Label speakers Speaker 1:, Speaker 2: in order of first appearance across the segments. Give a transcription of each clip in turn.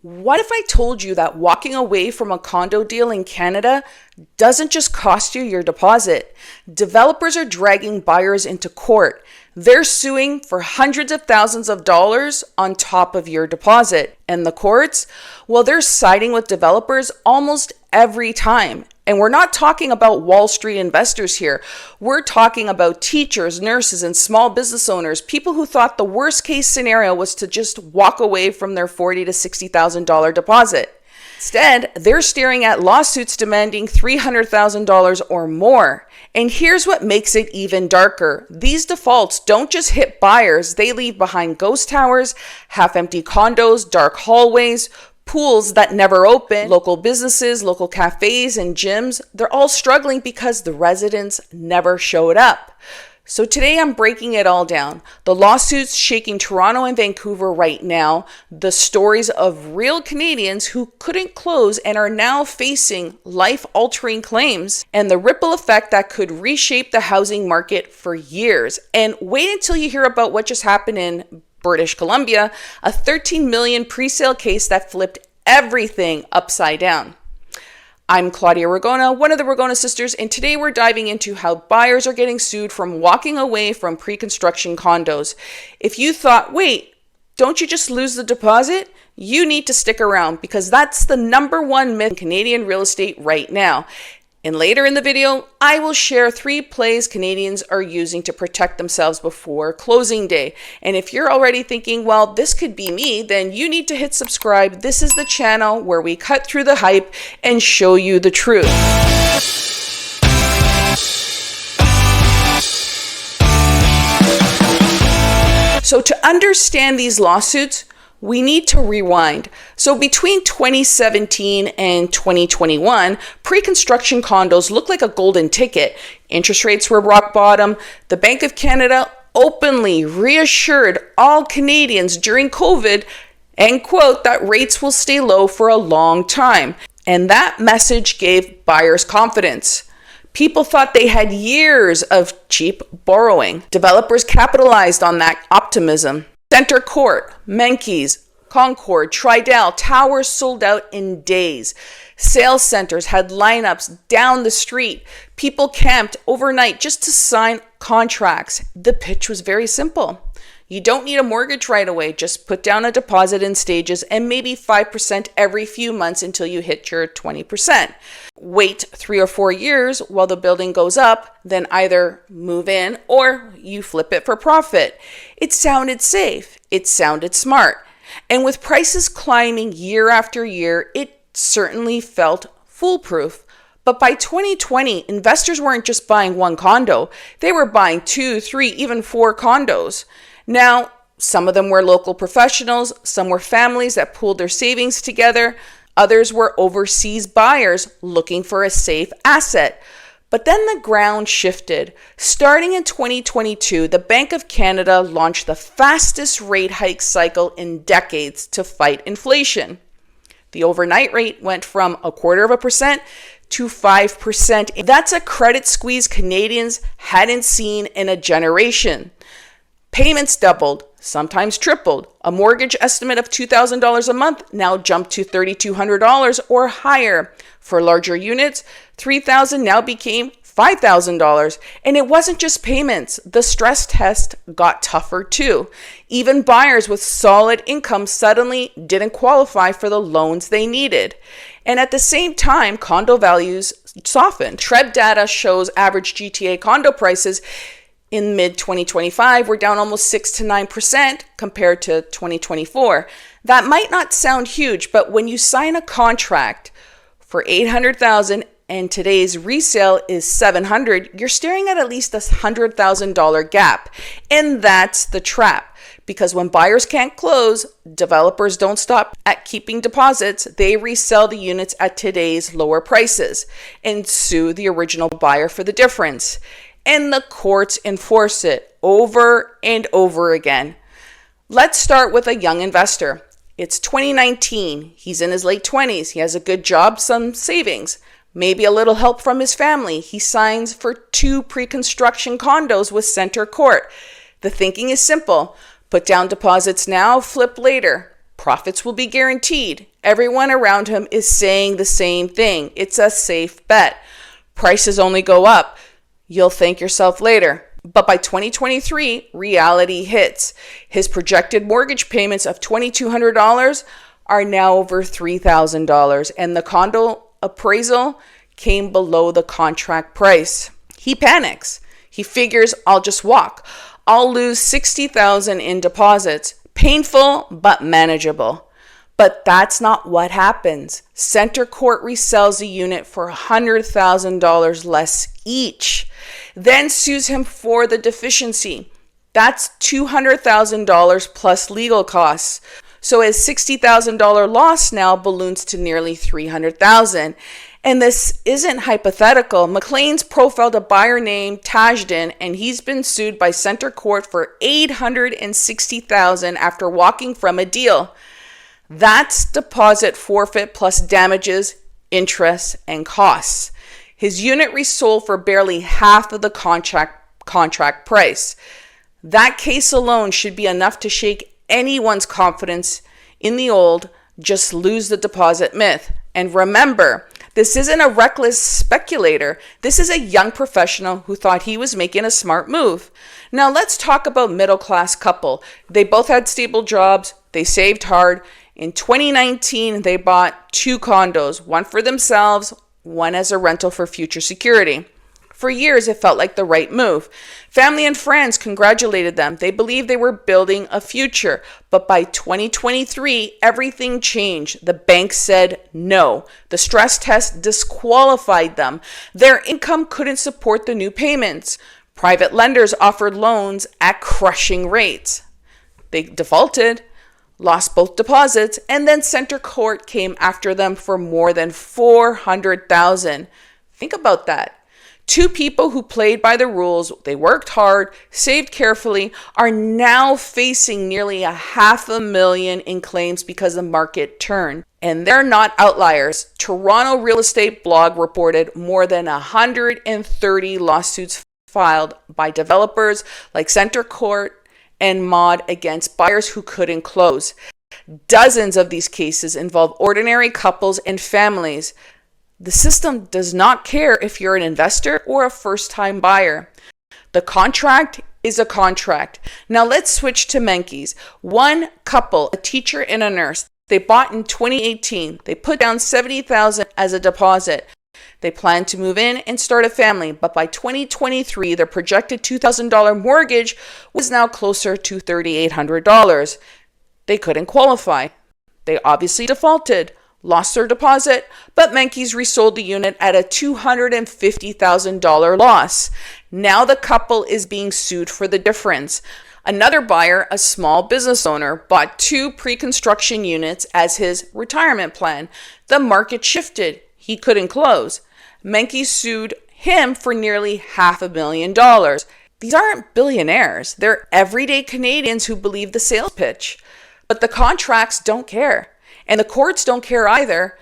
Speaker 1: What if I told you that walking away from a condo deal in Canada doesn't just cost you your deposit? Developers are dragging buyers into court. They're suing for hundreds of thousands of dollars on top of your deposit. And the courts? Well, they're siding with developers almost every time. And we're not talking about Wall Street investors here. We're talking about teachers, nurses, and small business owners, people who thought the worst case scenario was to just walk away from their $40,000 to $60,000 deposit. Instead, they're staring at lawsuits demanding $300,000 or more. And here's what makes it even darker. These defaults don't just hit buyers, they leave behind ghost towers, half-empty condos, dark hallways, pools that never open, local businesses, local cafes, and gyms. They're all struggling because the residents never showed up. So today I'm breaking it all down. The lawsuits shaking Toronto and Vancouver right now, the stories of real Canadians who couldn't close and are now facing life-altering claims, and the ripple effect that could reshape the housing market for years. And wait until you hear about what just happened in British Columbia, a $13 million pre-sale case that flipped everything upside down. I'm Claudia Ragona, one of the Ragona sisters, and today we're diving into how buyers are getting sued from walking away from pre-construction condos. If you thought, wait, don't you just lose the deposit? You need to stick around because that's the number one myth in Canadian real estate right now. And later in the video, I will share 3 plays Canadians are using to protect themselves before closing day. And if you're already thinking, well, this could be me, then you need to hit subscribe. This is the channel where we cut through the hype and show you the truth. So to understand these lawsuits, we need to rewind. So between 2017 and 2021, pre-construction condos looked like a golden ticket. Interest rates were rock bottom. The Bank of Canada openly reassured all Canadians during COVID, and quote, that rates will stay low for a long time. And that message gave buyers confidence. People thought they had years of cheap borrowing. Developers capitalized on that optimism. CentreCourt, Menkes, Concord, Tridel, towers sold out in days. Sales centers had lineups down the street. People camped overnight just to sign contracts. The pitch was very simple. You don't need a mortgage right away. Just put down a deposit in stages and maybe 5% every few months until you hit your 20%. Wait 3 or 4 years while the building goes up, then either move in or you flip it for profit. It sounded safe. It sounded smart. And with prices climbing year after year, it certainly felt foolproof. But by 2020, investors weren't just buying one condo. They were buying 2, 3, even 4 condos. Now, some of them were local professionals, some were families that pooled their savings together, others were overseas buyers looking for a safe asset. But then the ground shifted. Starting in 2022, the Bank of Canada launched the fastest rate hike cycle in decades to fight inflation. The overnight rate went from 0.25% to 5%. That's a credit squeeze Canadians hadn't seen in a generation. Payments doubled, sometimes tripled. A mortgage estimate of $2,000 a month now jumped to $3,200 or higher. For larger units, $3,000 now became $5,000. And it wasn't just payments. The stress test got tougher too. Even buyers with solid income suddenly didn't qualify for the loans they needed. And at the same time, condo values softened. TREB data shows average GTA condo prices in mid-2025, we're down almost 6 to 9% compared to 2024. That might not sound huge, but when you sign a contract for $800,000 and today's resale is $700,000, you're staring at least a $100,000 gap. And that's the trap. Because when buyers can't close, developers don't stop at keeping deposits. They resell the units at today's lower prices and sue the original buyer for the difference. And the courts enforce it over and over again. Let's start with a young investor. It's 2019. He's in his late 20s. He has a good job, some savings, maybe a little help from his family. He signs for 2 pre-construction condos with CentreCourt. The thinking is simple. Put down deposits now, flip later. Profits will be guaranteed. Everyone around him is saying the same thing. It's a safe bet. Prices only go up. You'll thank yourself later. But by 2023, reality hits. His projected mortgage payments of $2,200 are now over $3,000, and the condo appraisal came below the contract price. He panics. He figures, I'll just walk. I'll lose $60,000 in deposits. Painful, but manageable. But that's not what happens. CentreCourt resells the unit for $100,000 less each, then sues him for the deficiency. That's $200,000 plus legal costs. So his $60,000 loss now balloons to nearly $300,000. And this isn't hypothetical. McLean's profiled a buyer named Tajden, and he's been sued by CentreCourt for $860,000 after walking from a deal. That's deposit forfeit plus damages, interest, and costs. His unit resold for barely half of the contract price. That case alone should be enough to shake anyone's confidence in the old just lose the deposit myth. And remember, this isn't a reckless speculator. This is a young professional who thought he was making a smart move. Now let's talk about middle-class couple. They both had stable jobs. They saved hard. In 2019, they bought 2 condos, one for themselves, one as a rental for future security. For years, it felt like the right move. Family and friends congratulated them. They believed they were building a future. But by 2023, everything changed. The bank said no. The stress test disqualified them. Their income couldn't support the new payments. Private lenders offered loans at crushing rates. They defaulted, lost both deposits, and then CentreCourt came after them for more than $400,000. Think about that. 2 people who played by the rules, they worked hard, saved carefully, are now facing nearly $500,000 in claims because the market turned. And they're not outliers. Toronto Real Estate Blog reported more than 130 lawsuits filed by developers like CentreCourt and Mod against buyers who couldn't close. Dozens of these cases involve ordinary couples and families. The system does not care if you're an investor or a first-time buyer. The contract is a contract. Now let's switch to Menkes. One couple, a teacher and a nurse, they bought in 2018. They put down $70,000 as a deposit. They plan to move in and start a family, but by 2023, their projected $2,000 mortgage was now closer to $3,800. They couldn't qualify. They obviously defaulted, lost their deposit, but Menkes resold the unit at a $250,000 loss. Now the couple is being sued for the difference. Another buyer, a small business owner, bought 2 pre-construction units as his retirement plan. The market shifted. He couldn't close. Menkes sued him for nearly $500,000. These aren't billionaires. They're everyday Canadians who believe the sales pitch. But the contracts don't care. And the courts don't care either.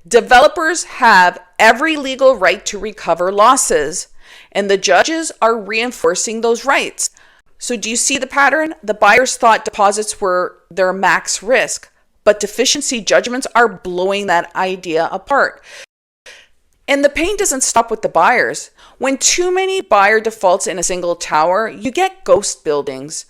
Speaker 1: Developers have every legal right to recover losses, and the judges are reinforcing those rights. So do you see the pattern? The buyers thought deposits were their max risk, but deficiency judgments are blowing that idea apart. And the pain doesn't stop with the buyers. When too many buyer defaults in a single tower, you get ghost buildings.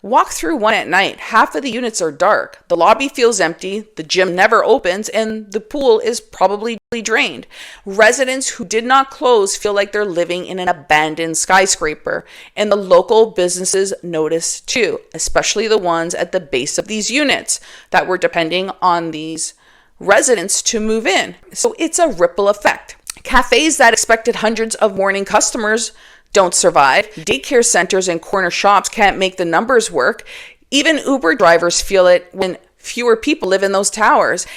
Speaker 1: Walk through one at night. Half of the units are dark. The lobby feels empty, the gym never opens, and the pool is probably drained. Residents who did not close feel like they're living in an abandoned skyscraper. And the local businesses notice too, especially the ones at the base of these units that were depending on these residents to move in. So it's a ripple effect. Cafes that expected hundreds of morning customers don't survive. Daycare centers and corner shops can't make the numbers work. Even Uber drivers feel it when fewer people live in those towers.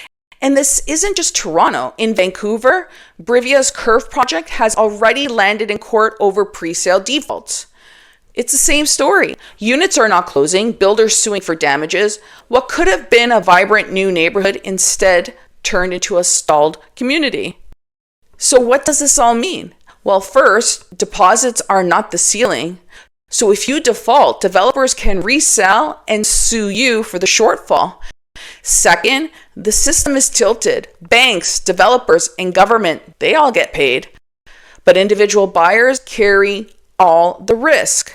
Speaker 1: And this isn't just Toronto. In Vancouver, Brivia's Curve project has already landed in court over pre-sale defaults. It's the same story. Units are not closing, builders suing for damages. What could have been a vibrant new neighborhood instead turned into a stalled community. So what does this all mean? Well, first, deposits are not the ceiling. So if you default, developers can resell and sue you for the shortfall. Second, the system is tilted. Banks, developers, and government, they all get paid. But individual buyers carry all the risk.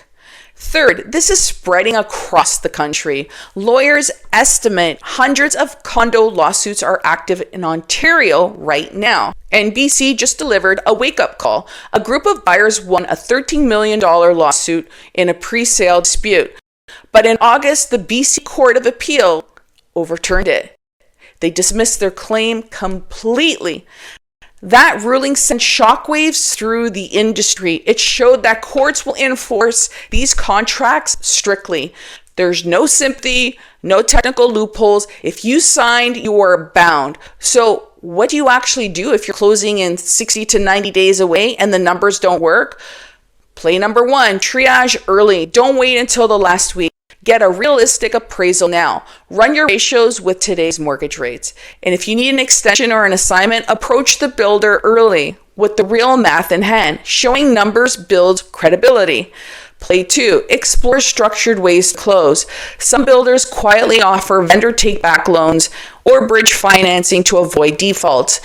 Speaker 1: Third, this is spreading across the country. Lawyers estimate hundreds of condo lawsuits are active in Ontario right now. And BC just delivered a wake-up call. A group of buyers won a $13 million lawsuit in a pre-sale dispute. But in August, the BC Court of Appeal overturned it. They dismissed their claim completely. That ruling sent shockwaves through the industry. It showed that courts will enforce these contracts strictly. There's no sympathy, no technical loopholes. If you signed, you are bound. So what do you actually do if you're closing in 60 to 90 days away and the numbers don't work? Play number one, triage early. Don't wait until the last week. Get a realistic appraisal now. Run your ratios with today's mortgage rates. And if you need an extension or an assignment, approach the builder early with the real math in hand. Showing numbers builds credibility. Play two, explore structured ways to close. Some builders quietly offer vendor take-back loans or bridge financing to avoid defaults.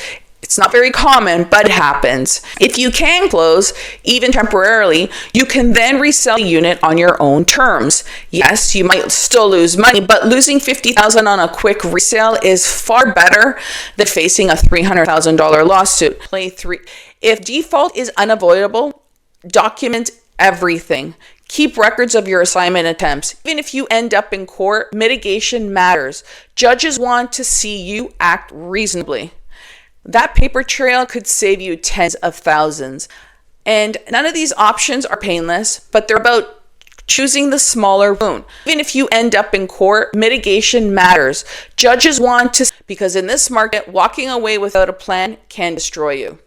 Speaker 1: It's not very common, but it happens. If you can close, even temporarily, you can then resell the unit on your own terms. Yes, you might still lose money, but losing $50,000 on a quick resale is far better than facing a $300,000 lawsuit. Play three. If default is unavoidable, document everything. Keep records of your assignment attempts. Even if you end up in court, mitigation matters. Judges want to see you act reasonably. That paper trail could save you tens of thousands. And none of these options are painless, but they're about choosing the smaller wound. Even if you end up in court, mitigation matters. Judges want to, because in this market, walking away without a plan can destroy you.